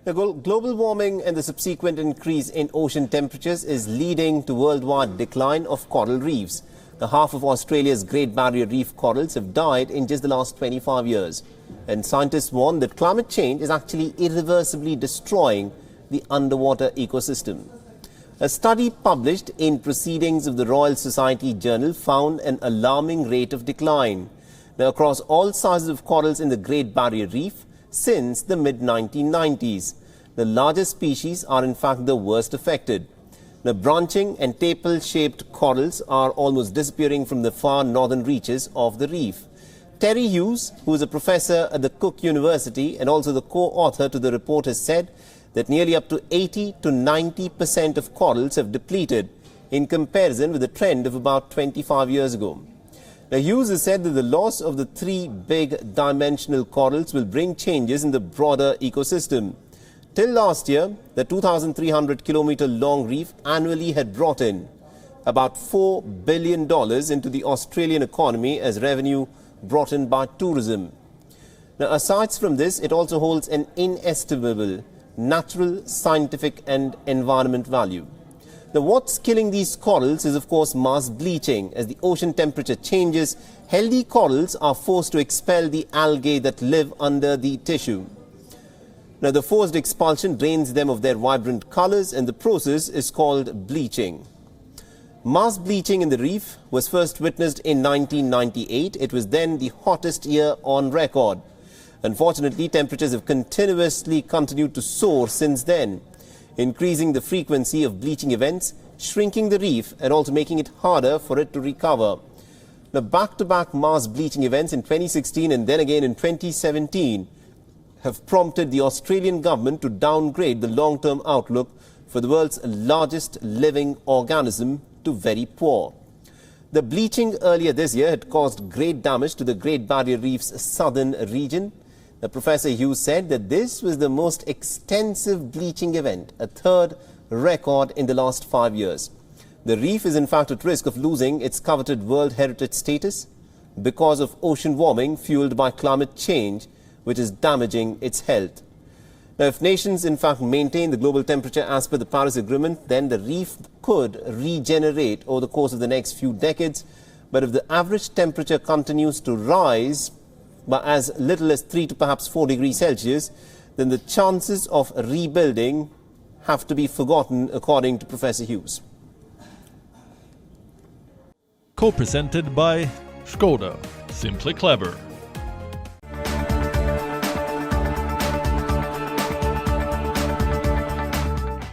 Global warming and the subsequent increase in ocean temperatures is leading to worldwide decline of coral reefs. Half of Australia's Great Barrier Reef corals have died in just the last 25 years. And scientists warn that climate change is actually irreversibly destroying the underwater ecosystem. A study published in Proceedings of the Royal Society Journal found an alarming rate of decline. Now, across all sizes of corals in the Great Barrier Reef, since the mid-1990s. The largest species are in fact the worst affected. The branching and tapered-shaped corals are almost disappearing from the far northern reaches of the reef. Terry Hughes, who is a professor at the Cook University and also the co-author to the report, has said that nearly up to 80 to 90% of corals have depleted in comparison with the trend of about 25 years ago. Now, Hughes has said that the loss of the three big dimensional corals will bring changes in the broader ecosystem. Till last year, the 2,300-kilometer long reef annually had brought in about $4 billion into the Australian economy as revenue brought in by tourism. Now, aside from this, it also holds an inestimable natural, scientific and environment value. Now, what's killing these corals is, of course, mass bleaching. As the ocean temperature changes, healthy corals are forced to expel the algae that live under the tissue. Now, the forced expulsion drains them of their vibrant colors, and the process is called bleaching. Mass bleaching in the reef was first witnessed in 1998. It was then the hottest year on record. Unfortunately, temperatures have continued to soar since then, increasing the frequency of bleaching events, shrinking the reef and also making it harder for it to recover. The back-to-back mass bleaching events in 2016 and then again in 2017 have prompted the Australian government to downgrade the long-term outlook for the world's largest living organism to very poor. The bleaching earlier this year had caused great damage to the Great Barrier Reef's southern region. Professor Hughes said that this was the most extensive bleaching event, a third record in the last 5 years. The reef is in fact at risk of losing its coveted World Heritage status because of ocean warming fueled by climate change, which is damaging its health. Now, if nations in fact maintain the global temperature as per the Paris Agreement, then the reef could regenerate over the course of the next few decades. But if the average temperature continues to rise by as little as 3 to perhaps 4 degrees Celsius, then the chances of rebuilding have to be forgotten, according to Professor Hughes. Co-presented by Skoda. Simply clever.